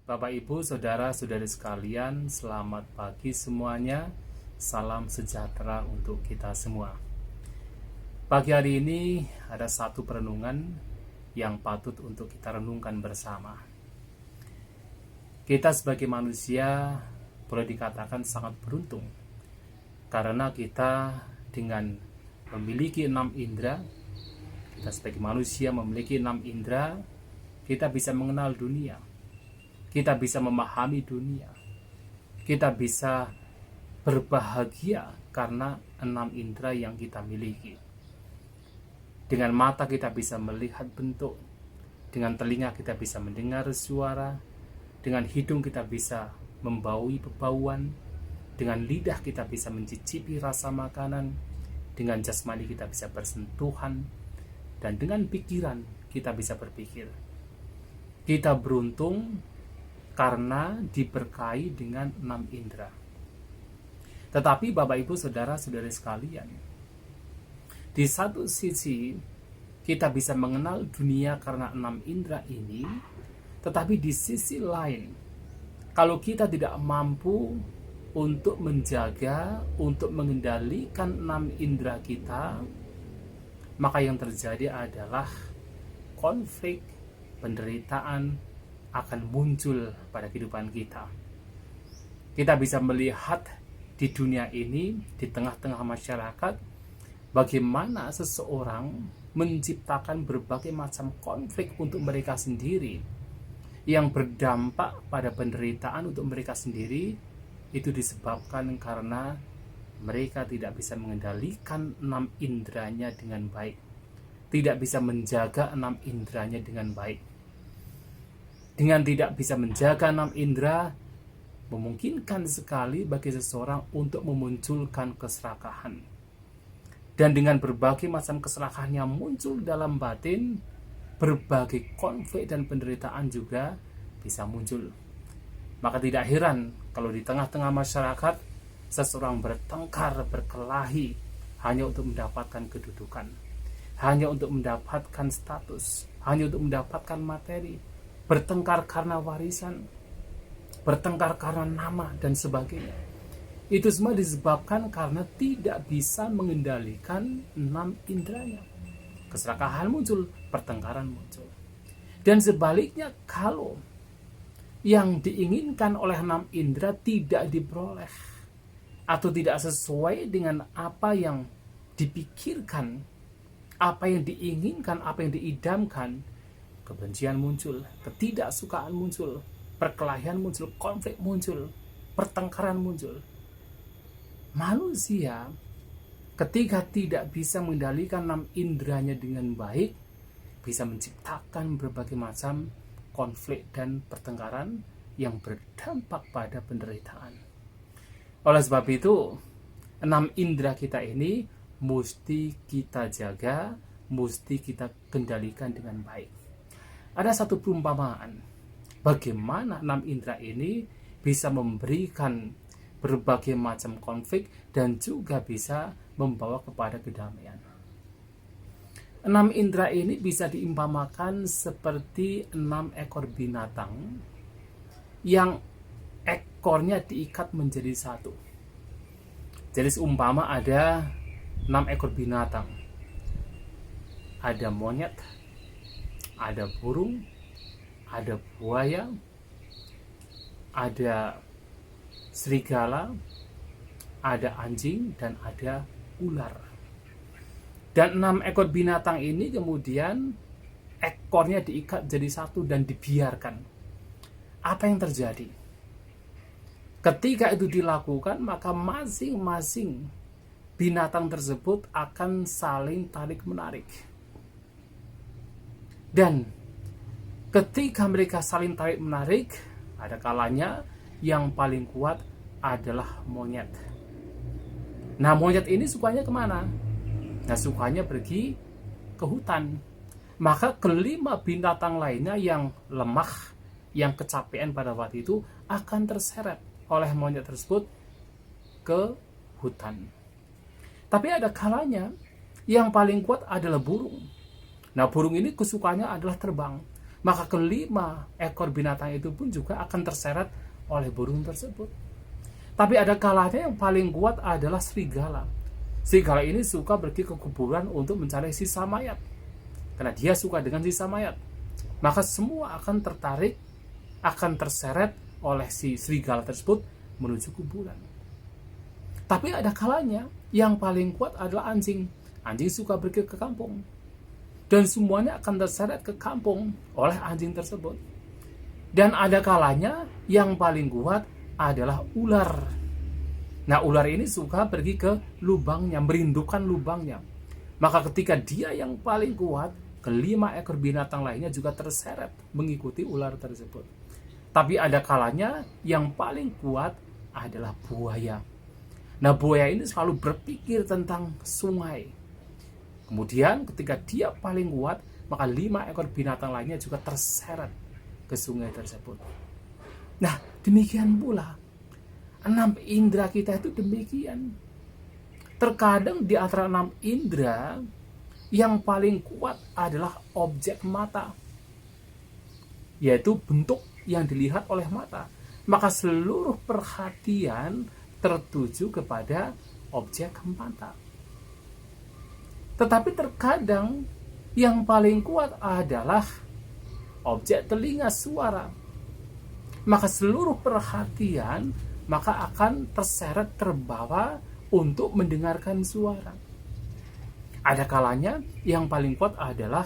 Bapak, Ibu, Saudara-saudari sekalian, selamat pagi semuanya. Salam sejahtera untuk kita semua. Pagi hari ini ada satu perenungan yang patut untuk kita renungkan bersama. Kita sebagai manusia boleh dikatakan sangat beruntung karena kita dengan memiliki 6 indera, kita sebagai manusia memiliki 6 indera, kita bisa mengenal dunia. Kita bisa memahami dunia. Kita bisa berbahagia karena 6 indera yang kita miliki. Dengan mata kita bisa melihat bentuk, dengan telinga kita bisa mendengar suara, dengan hidung kita bisa membaui bebauan, dengan lidah kita bisa mencicipi rasa makanan, dengan jasmani kita bisa bersentuhan, dan dengan pikiran kita bisa berpikir. Kita beruntung karena diberkahi dengan 6 indera. Tetapi Bapak, Ibu, Saudara-saudari sekalian, di satu sisi kita bisa mengenal dunia karena 6 indera ini, tetapi di sisi lain, kalau kita tidak mampu untuk menjaga, untuk mengendalikan 6 indera kita, maka yang terjadi adalah konflik, penderitaan akan muncul pada kehidupan kita. Kita bisa melihat di dunia ini, di tengah-tengah masyarakat, bagaimana seseorang menciptakan berbagai macam konflik untuk mereka sendiri yang berdampak pada penderitaan untuk mereka sendiri. Itu disebabkan karena mereka tidak bisa mengendalikan 6 inderanya dengan baik, tidak bisa menjaga 6 inderanya dengan baik. Dengan tidak bisa menjaga 6 indera, memungkinkan sekali bagi seseorang untuk memunculkan keserakahan. Dan dengan berbagai macam keserakahan yang muncul dalam batin, berbagai konflik dan penderitaan juga bisa muncul. Maka tidak heran kalau di tengah-tengah masyarakat, seseorang bertengkar, berkelahi, hanya untuk mendapatkan kedudukan, hanya untuk mendapatkan status, hanya untuk mendapatkan materi, bertengkar karena warisan, bertengkar karena nama, dan sebagainya. Itu semua disebabkan karena tidak bisa mengendalikan 6 inderanya. Keserakahan muncul, pertengkaran muncul. Dan sebaliknya, kalau yang diinginkan oleh 6 indera tidak diperoleh atau tidak sesuai dengan apa yang dipikirkan, apa yang diinginkan, apa yang diidamkan, kebencian muncul, ketidaksukaan muncul, perkelahian muncul, konflik muncul, pertengkaran muncul. Manusia ketika tidak bisa mengendalikan 6 inderanya dengan baik, bisa menciptakan berbagai macam konflik dan pertengkaran yang berdampak pada penderitaan. Oleh sebab itu, 6 indera kita ini mesti kita jaga, mesti kita kendalikan dengan baik. Ada satu perumpamaan bagaimana 6 indera ini bisa memberikan berbagai macam konflik dan juga bisa membawa kepada kedamaian. 6 indera ini bisa diumpamakan seperti 6 ekor binatang yang ekornya diikat menjadi satu. Jadi seumpama ada 6 ekor binatang. Ada monyet, ada burung, ada buaya, ada serigala, ada anjing, dan ada ular. Dan 6 ekor binatang ini kemudian ekornya diikat jadi satu dan dibiarkan. Apa yang terjadi? Ketika itu dilakukan, maka masing-masing binatang tersebut akan saling tarik-menarik. Dan ketika mereka saling tarik-menarik, ada kalanya yang paling kuat adalah monyet. Nah, monyet ini sukanya kemana? Nah, sukanya pergi ke hutan. Maka kelima binatang lainnya yang lemah, yang kecapean pada waktu itu, akan terseret oleh monyet tersebut ke hutan. Tapi ada kalanya yang paling kuat adalah burung. Nah, burung ini kesukaannya adalah terbang. maka kelima ekor binatang itu pun juga akan terseret oleh burung tersebut. Tapi ada kalanya yang paling kuat adalah serigala. Serigala ini suka pergi ke kuburan untuk mencari sisa mayat. Karena dia suka dengan sisa mayat. Maka semua akan tertarik, akan terseret oleh si serigala tersebut menuju kuburan. Tapi ada kalanya yang paling kuat adalah anjing. Anjing suka pergi ke kampung. Dan semuanya akan terseret ke kampung oleh anjing tersebut. Dan ada kalanya yang paling kuat adalah ular. Nah, ular ini suka pergi ke lubangnya, merindukan lubangnya. Maka ketika dia yang paling kuat, kelima ekor binatang lainnya juga terseret mengikuti ular tersebut. Tapi ada kalanya yang paling kuat adalah buaya. Nah, buaya ini selalu berpikir tentang sungai. Kemudian ketika dia paling kuat, maka 5 ekor binatang lainnya juga terseret ke sungai tersebut. Nah, demikian pula 6 indera kita itu demikian. Terkadang di antara 6 indera, yang paling kuat adalah objek mata, yaitu bentuk yang dilihat oleh mata. Maka seluruh perhatian tertuju kepada objek mata. Tetapi terkadang yang paling kuat adalah objek telinga, suara. Maka seluruh perhatian maka akan terseret, terbawa untuk mendengarkan suara. Ada kalanya yang paling kuat adalah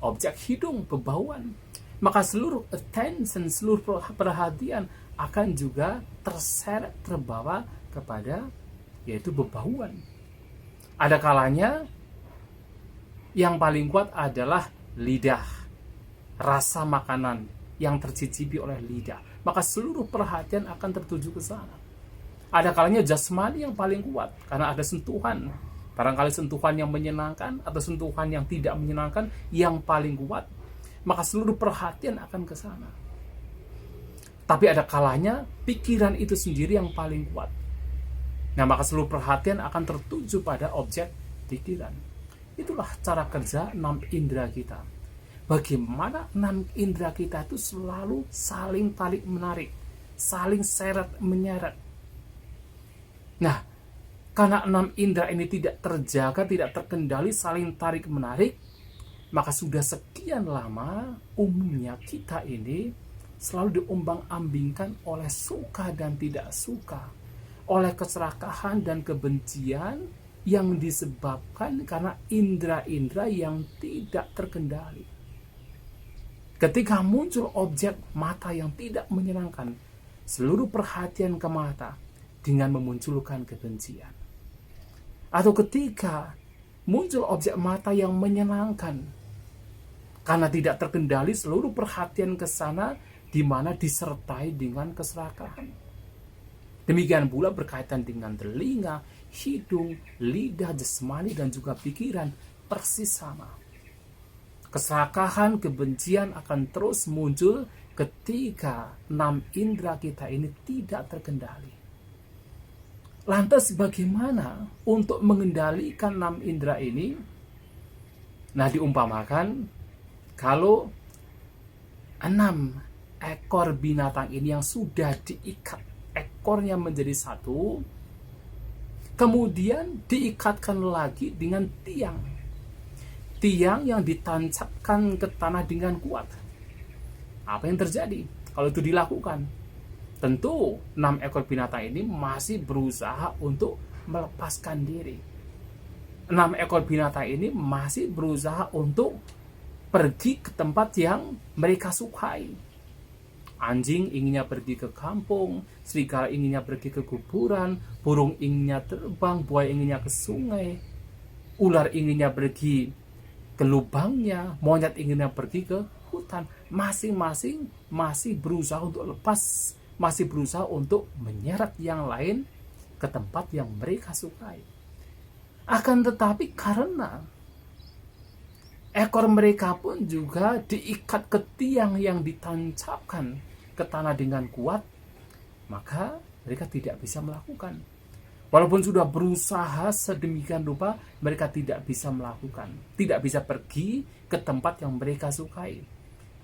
objek hidung, bebauan. Maka seluruh attention, seluruh perhatian akan juga terseret, terbawa kepada yaitu bebauan. Ada kalanya yang paling kuat adalah lidah, rasa makanan yang tercicipi oleh lidah. Maka seluruh perhatian akan tertuju ke sana. Ada kalanya jasmani yang paling kuat, karena ada sentuhan. Barangkali sentuhan yang menyenangkan atau sentuhan yang tidak menyenangkan yang paling kuat, maka seluruh perhatian akan ke sana. Tapi ada kalanya pikiran itu sendiri yang paling kuat. Nah, maka seluruh perhatian akan tertuju pada objek pikiran. Itulah cara kerja 6 indera kita. Bagaimana 6 indera kita itu selalu saling tarik menarik, saling seret menyeret. Nah, karena 6 indera ini tidak terjaga, tidak terkendali, saling tarik menarik, maka sudah sekian lama umumnya kita ini selalu diombang-ambingkan oleh suka dan tidak suka, oleh keserakahan dan kebencian yang disebabkan karena indera-indera yang tidak terkendali. Ketika muncul objek mata yang tidak menyenangkan, seluruh perhatian ke mata dengan memunculkan kebencian. Atau ketika muncul objek mata yang menyenangkan, karena tidak terkendali seluruh perhatian ke sana, di mana disertai dengan keserakahan. Demikian pula berkaitan dengan telinga, hidung, lidah, jasmani, dan juga pikiran, persis sama. Keserakahan, kebencian akan terus muncul ketika 6 indera kita ini tidak terkendali. Lantas bagaimana untuk mengendalikan 6 indera ini? Nah, diumpamakan kalau 6 ekor binatang ini yang sudah diikat ekornya menjadi satu, kemudian diikatkan lagi dengan tiang yang ditancapkan ke tanah dengan kuat. Apa yang terjadi kalau itu dilakukan? Tentu 6 ekor binatang ini masih berusaha untuk melepaskan diri. 6 ekor binatang ini masih berusaha untuk pergi ke tempat yang mereka sukai. Anjing inginnya pergi ke kampung, serigala inginnya pergi ke kuburan, burung inginnya terbang, buaya inginnya ke sungai, ular inginnya pergi ke lubangnya, monyet inginnya pergi ke hutan. Masing-masing masih berusaha untuk lepas, masih berusaha untuk menyeret yang lain ke tempat yang mereka sukai. Akan tetapi karena ekor mereka pun juga diikat ke tiang yang ditancapkan ke tanah dengan kuat, maka mereka tidak bisa melakukan. Walaupun sudah berusaha sedemikian rupa, mereka tidak bisa melakukan, tidak bisa pergi ke tempat yang mereka sukai.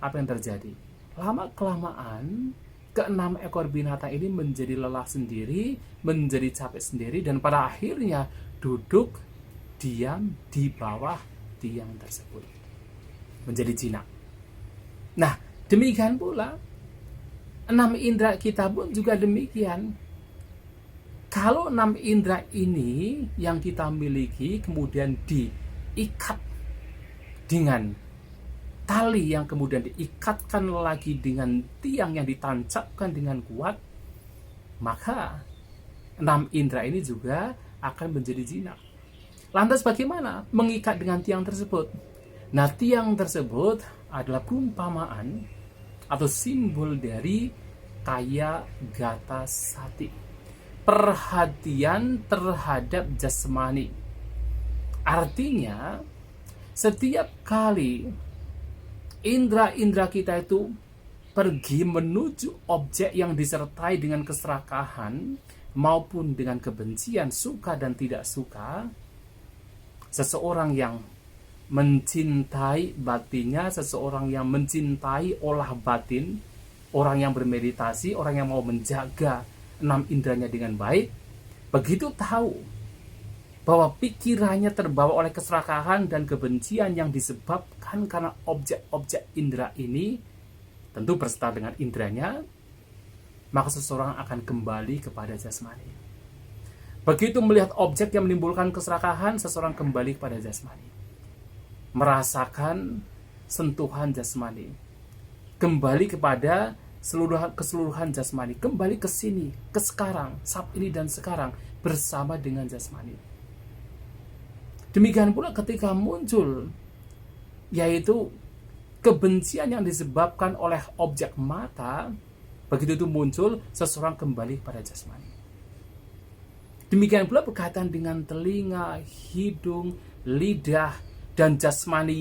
apa yang terjadi? Lama-kelamaan, keenam ekor binatang ini menjadi lelah sendiri, menjadi capek sendiri, dan pada akhirnya duduk diam di bawah tiang tersebut, menjadi jinak. Nah, demikian pula 6 indera kita pun juga demikian. Kalau 6 indera ini yang kita miliki kemudian diikat dengan tali yang kemudian diikatkan lagi dengan tiang yang ditancapkan dengan kuat, maka 6 indera ini juga akan menjadi jinak. Lantas bagaimana mengikat dengan tiang tersebut? Nah, tiang tersebut adalah perumpamaan atau simbol dari kaya gata sati, perhatian terhadap jasmani. Artinya, setiap kali indera-indera kita itu pergi menuju objek yang disertai dengan keserakahan maupun dengan kebencian, suka dan tidak suka, seseorang yang mencintai batinnya, seseorang yang mencintai olah batin, orang yang bermeditasi, orang yang mau menjaga 6 inderanya dengan baik, begitu tahu bahwa pikirannya terbawa oleh keserakahan dan kebencian yang disebabkan karena objek-objek indera ini, tentu berserta dengan inderanya, maka seseorang akan kembali kepada jasmani. Begitu melihat objek yang menimbulkan keserakahan, seseorang kembali kepada jasmani, merasakan sentuhan jasmani, kembali kepada keseluruhan jasmani, kembali ke sini, ke sekarang, saat ini dan sekarang, bersama dengan jasmani. Demikian pula ketika muncul, yaitu kebencian yang disebabkan oleh objek mata, begitu itu muncul, seseorang kembali pada jasmani. Demikian pula berkaitan dengan telinga, hidung, lidah, dan jasmani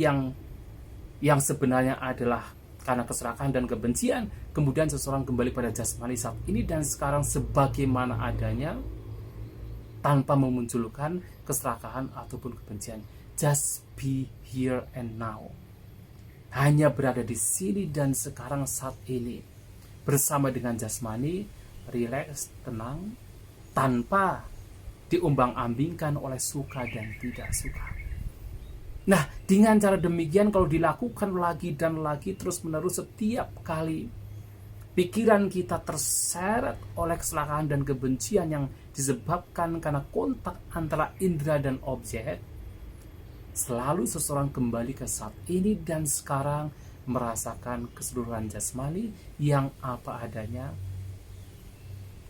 yang sebenarnya adalah karena keserakahan dan kebencian, kemudian seseorang kembali pada jasmani saat ini dan sekarang sebagaimana adanya, tanpa memunculkan keserakahan ataupun kebencian. Just be here and now. Hanya berada di sini dan sekarang saat ini, bersama dengan jasmani, rileks, tenang, tanpa diombang-ambingkan oleh suka dan tidak suka. Nah, dengan cara demikian kalau dilakukan lagi dan lagi terus-menerus setiap kali pikiran kita terseret oleh keserakahan dan kebencian yang disebabkan karena kontak antara indera dan objek, selalu seseorang kembali ke saat ini dan sekarang, merasakan keseluruhan jasmani yang apa adanya,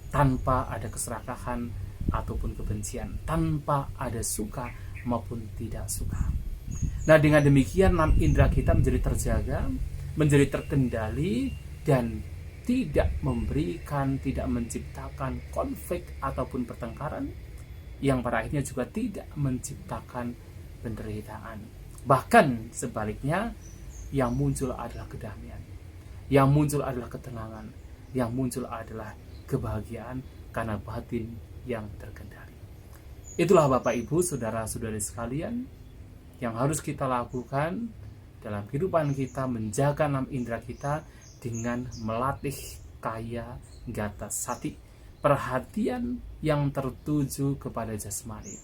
tanpa ada keserakahan ataupun kebencian, tanpa ada suka maupun tidak suka. Nah, dengan demikian 6 indera kita menjadi terjaga, menjadi terkendali, dan tidak memberikan, tidak menciptakan konflik ataupun pertengkaran, yang pada akhirnya juga tidak menciptakan penderitaan. Bahkan sebaliknya, yang muncul adalah kedamaian, yang muncul adalah ketenangan, yang muncul adalah kebahagiaan karena batin yang terkendali. Itulah Bapak Ibu, saudara-saudari sekalian, yang harus kita lakukan dalam kehidupan kita menjaga 6 indera kita dengan melatih kaya gata sati, perhatian yang tertuju kepada jasmani.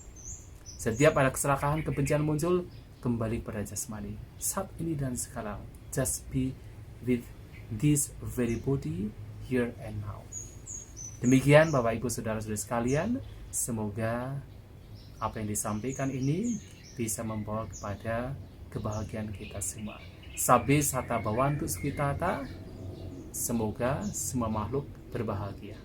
Setiap ada keserakahan, kebencian muncul, kembali pada jasmani. Saat ini dan sekarang, just be with this very body here and now. Demikian Bapak Ibu saudara-saudari sekalian, semoga apa yang disampaikan ini bisa membawa kepada kebahagiaan kita semua. Sabe sata bawantu sukitata. Semoga semua makhluk berbahagia.